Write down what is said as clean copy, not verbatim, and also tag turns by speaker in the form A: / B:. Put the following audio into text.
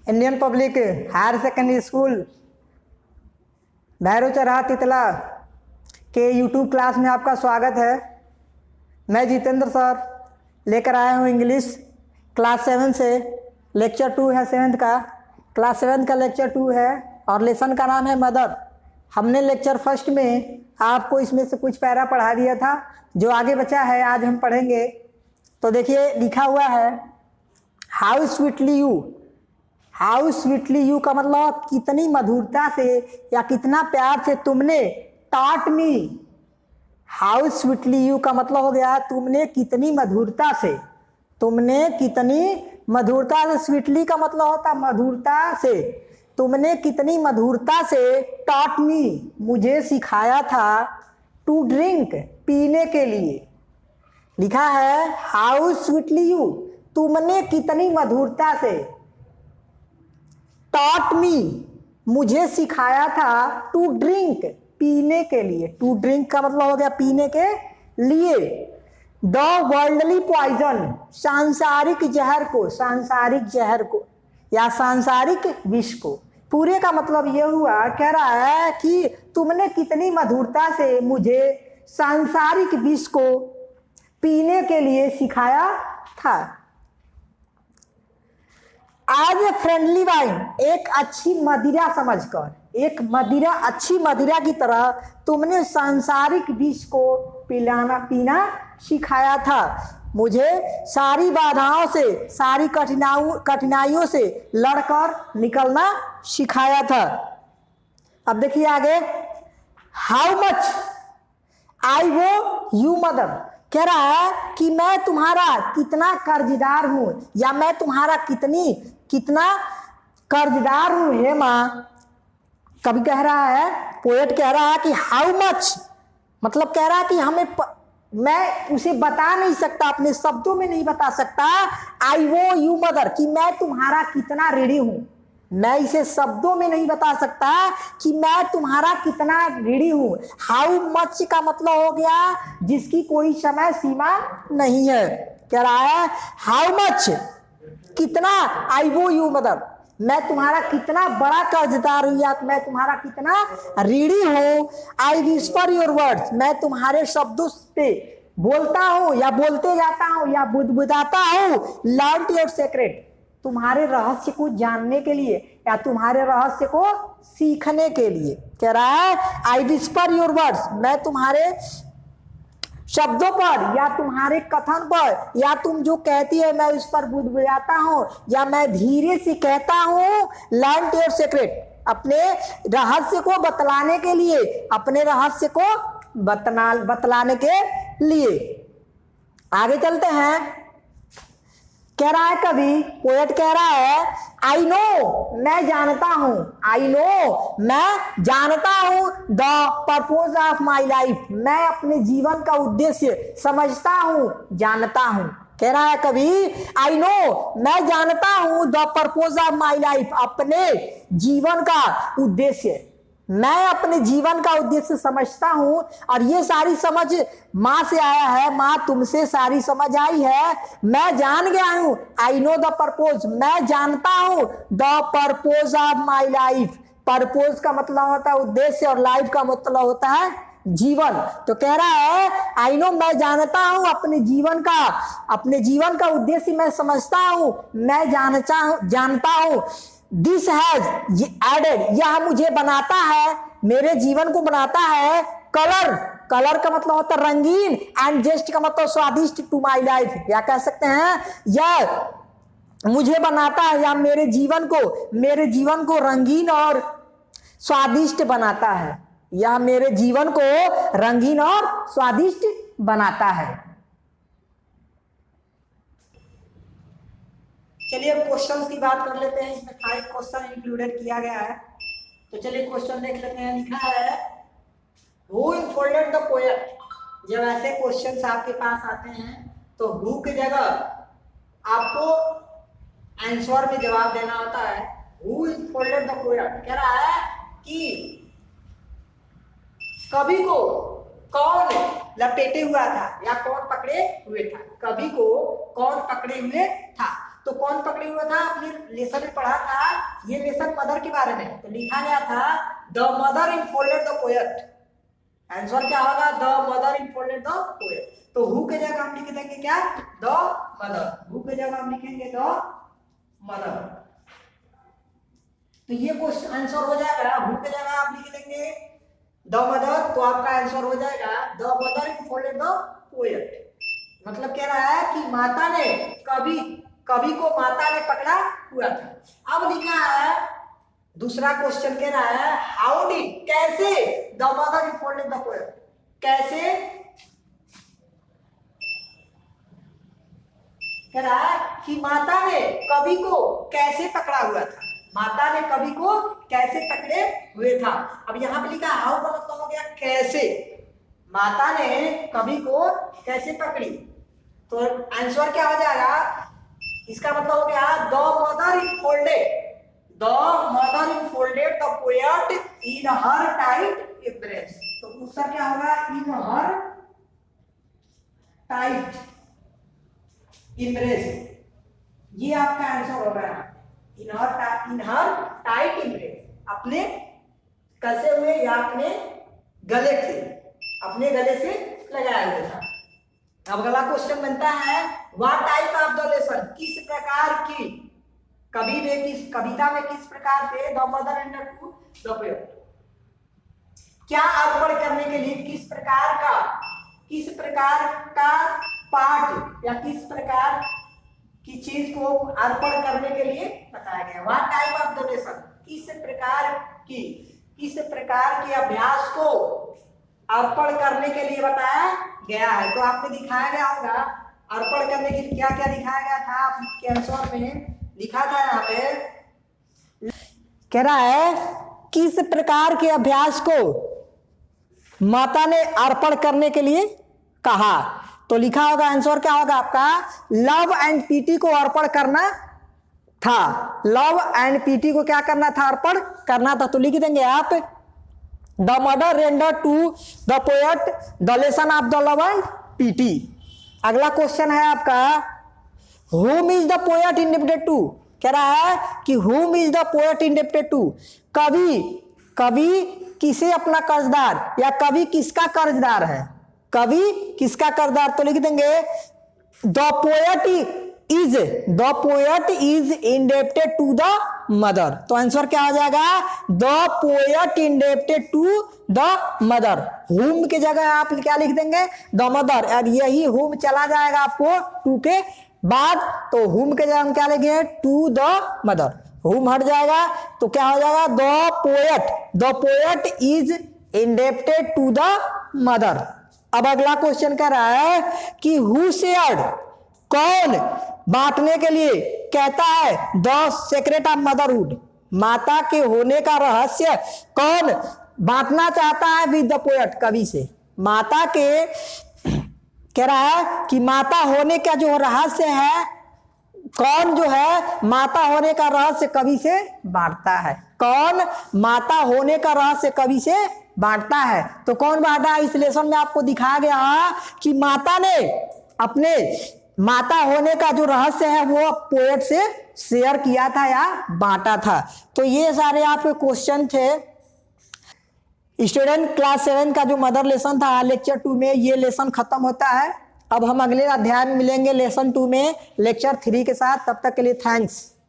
A: Indian public higher secondary school Bhairav Chauraha Titla के YouTube class में आपका स्वागत है। मैं जितेंद्र सर लेकर आया हूँ इंग्लिश क्लास 7 से। लेक्चर 2 है 7th का, क्लास 7 का लेक्चर 2 है और लेसन का नाम है मदर। हमने लेक्चर फर्स्ट में आपको इसमें से कुछ पैरा पढ़ा दिया था, जो आगे बचा है आज हम पढ़ेंगे। तो देखिए लिखा हुआ है how sweetly you. How sweetly you का मतलब कितनी मधुरता से या कितना प्यार से तुमने taught me. How sweetly you का मतलब हो गया तुमने कितनी मधुरता से, तुमने कितनी मधुरता से। स्वीटली का मतलब होता मधुरता से। तुमने कितनी मधुरता से टॉट मी मुझे सिखाया था, टू ड्रिंक पीने के लिए। लिखा है हाउ स्वीटली यू, तुमने कितनी मधुरता से, टॉट मी मुझे सिखाया था, टू ड्रिंक पीने के लिए। टू ड्रिंक का मतलब हो गया पीने के लिए। द वर्ल्डली पॉइजन सांसारिक जहर को, सांसारिक जहर को या सांसारिक विष को। पूरे का मतलब ये हुआ, कह रहा है कि तुमने कितनी मधुरता से मुझे सांसारिक विष को पीने के लिए सिखाया था। आज ए फ्रेंडली वाइन, एक अच्छी मदिरा समझकर, एक मदिरा, अच्छी मदिरा की तरह तुमने सांसारिक विष को पीना सिखाया था। मुझे सारी बाधाओं से, सारी कठिनाइयों से लड़कर निकलना सिखाया था। अब देखिए आगे, हाउ मच आई वो यू मदर। कह रहा है कि मैं तुम्हारा कितना कर्जदार हूं, या मैं तुम्हारा कितना कर्जदार हूं हे माँ। कभी कह रहा है, पोएट कह रहा है कि हाउ मच, मतलब कह रहा है कि मैं उसे बता नहीं सकता, अपने शब्दों में नहीं बता सकता। आई वो यू मदर, कि मैं तुम्हारा कितना ऋणी हूं। मैं इसे शब्दों में नहीं बता सकता कि मैं तुम्हारा कितना ऋणी हूं। हाउ मच का मतलब हो गया जिसकी कोई समय सीमा नहीं है। कह रहा है हाउ मच, कितना, आई वो यू मदर, मैं तुम्हारा कितना बड़ा कर्जदार हूं या मैं तुम्हारा कितना ऋणी हूं। आई विस्पर योर वर्ड्स, मैं तुम्हारे शब्दों पे बोलता हूं या बोलते जाता हूं या बुदबुदाता हूं। लर्न योर सीक्रेट, तुम्हारे रहस्य को जानने के लिए या तुम्हारे रहस्य को सीखने के लिए। कह रहा है आई विस्पर योर वर्ड्स, मैं तुम्हारे शब्दों पर या तुम्हारे कथन पर या तुम जो कहती है मैं उस पर बुदबुदाता हूं या मैं धीरे से कहता हूं। लर्न योर सीक्रेट, अपने रहस्य को बतलाने के लिए, अपने रहस्य को बतलाने के लिए। आगे चलते हैं। कह रहा है कवि, पोएट कह रहा है आई नो, मैं जानता हूं। आई नो, मैं जानता हूं। The purpose of my life, मैं अपने जीवन का उद्देश्य समझता हूं, जानता हूं। कह रहा है कवि आई नो, मैं जानता हूं। The purpose of my life, अपने जीवन का उद्देश्य, मैं अपने जीवन का उद्देश्य समझता हूं। और ये सारी समझ माँ से आया है, माँ तुमसे सारी समझ आई है। मैं जान गया हूं, आई नो द पर्पोज, मैं जानता हूं। The purpose of my life, purpose का मतलब होता है उद्देश्य और लाइफ का मतलब होता है जीवन। तो कह रहा है आई नो, मैं जानता हूं अपने जीवन का उद्देश्य मैं समझता हूं, मैं जानता हूं। दिस हैज एडेड, यह मुझे बनाता है, मेरे जीवन को बनाता है। कलर, कलर का मतलब होता है रंगीन। एंड जेस्ट का मतलब स्वादिष्ट टू माई लाइफ, या कह सकते हैं यह मुझे बनाता है या मेरे जीवन को रंगीन और स्वादिष्ट बनाता है। यह मेरे जीवन को रंगीन और स्वादिष्ट बनाता है। चलिए अब क्वेश्चंस की बात कर लेते हैं। इसमें 5 क्वेश्चन इंक्लूडेड किया गया है, तो चलिए क्वेश्चन देख लेते हैं। लिखा है हु इनफोल्डेड द पोएट। जब ऐसे क्वेश्चंस आपके पास आते हैं तो हु की जगह आपको आंसर में जवाब देना होता है हु इनफोल्डेड द पोएट। कह रहा है कि कवि को कौन लपेटे हुआ था या कौन पकड़े हुए था, कवि को कौन पकड़े हुए था। तो कौन पकड़े हुआ था, अपने लेसन में पढ़ा था, ये लेसन मदर के बारे में, तो लिखा गया था the mother infolded the poet. Answer क्या होगा, the mother infolded the poet. तो हु के जगह हम लिख देंगे क्या, द मदर। हु के जगह हम लिखेंगे द मदर। तो ये क्वेश्चन आंसर हो जाएगा, हु के जगह आप लिख देंगे द मदर, तो आपका आंसर हो जाएगा the mother infolded the poet. मतलब कह रहा है कि माता ने कवि को माता ने पकड़ा हुआ था। अब लिखा है दूसरा क्वेश्चन, कह रहा है हाउ डिड, कैसे the mother infolded the poet, कैसे, कह रहा है कि माता ने कवि को कैसे पकड़ा हुआ था, माता ने कवि को कैसे पकड़े हुए था। अब यहां पे लिखा हाउ का मतलब हो गया कैसे, माता ने कवि को कैसे पकड़ी, तो आंसर क्या हो जाएगा, इसका मतलब हो गया the mother infolded, the mother infolded the poet in her tight embrace. तो उत्तर क्या होगा, इन हर टाइट एम्ब्रेस, ये आपका आंसर होगा। इन हर टाइट एम्ब्रेस, अपने कसे हुए या अपने गले से, अपने गले से लगाया हुआ था। अब अगला क्वेश्चन बनता है what type of the lesson, किस प्रकार की कवि ने, किस कविता में किस प्रकार से the mother understood the poet, क्या अर्पण करने के लिए किस प्रकार का पाठ या किस प्रकार की चीज को अर्पण करने के लिए बताया गया। What type of the lesson, किस प्रकार के अभ्यास को अर्पण करने के लिए बताया गया है। तो आपने दिखाया गया होगा अर्पण करने के लिए क्या क्या दिखाया गया था, आपके आंसर में लिखा था, यहाँ पे कह रहा है किस प्रकार के अभ्यास को माता ने अर्पण करने के लिए कहा, तो लिखा होगा आंसर क्या होगा आपका, लव एंड पीटी को अर्पण करना था, लव एंड पीटी को क्या करना था, अर्पण करना था। तो लिख देंगे आप the mother render to the poet the lesson of the love and piety. अगला क्वेश्चन है आपका whom is the poet indebted to, कह रहा है कि whom is the poet indebted to, कवि किसे अपना कर्जदार या कवि किसका कर्जदार है, कवि किसका कर्जदार, तो लिख देंगे the poet is indebted to the mother. तो आंसर क्या हो जाएगा, the poet indebted to the mother. Whom की जगह आप क्या लिख देंगे, द मदर, और यही हुम चला जाएगा आपको टू के बाद, तो हुम के जगह हम क्या लिखेंगे, टू द मदर, हुम हट जाएगा तो क्या हो जाएगा, the poet is indebted to the mother. अब अगला क्वेश्चन कह रहा है कि हु शेयर्ड, कौन बांटने के लिए कहता है द सीक्रेट ऑफ मदरहुड, माता के होने का रहस्य कौन बांटना चाहता है विद द पोएट, कवि से, माता के, कह रहा है कि माता होने का जो रहस्य है, कौन जो है माता होने का रहस्य कवि से बांटता है, कौन माता होने का रहस्य कवि से बांटता है। तो कौन बांटा, इस लेसन में आपको दिखाया गया कि माता ने अपने माता होने का जो रहस्य है वो पोएट से शेयर किया था या बांटा था। तो ये सारे आपके क्वेश्चन थे। स्टूडेंट क्लास 7 का जो मदर लेसन था लेक्चर 2 में, ये लेसन खत्म होता है। अब हम अगले अध्याय में मिलेंगे लेसन 2 में लेक्चर 3 के साथ। तब तक के लिए थैंक्स।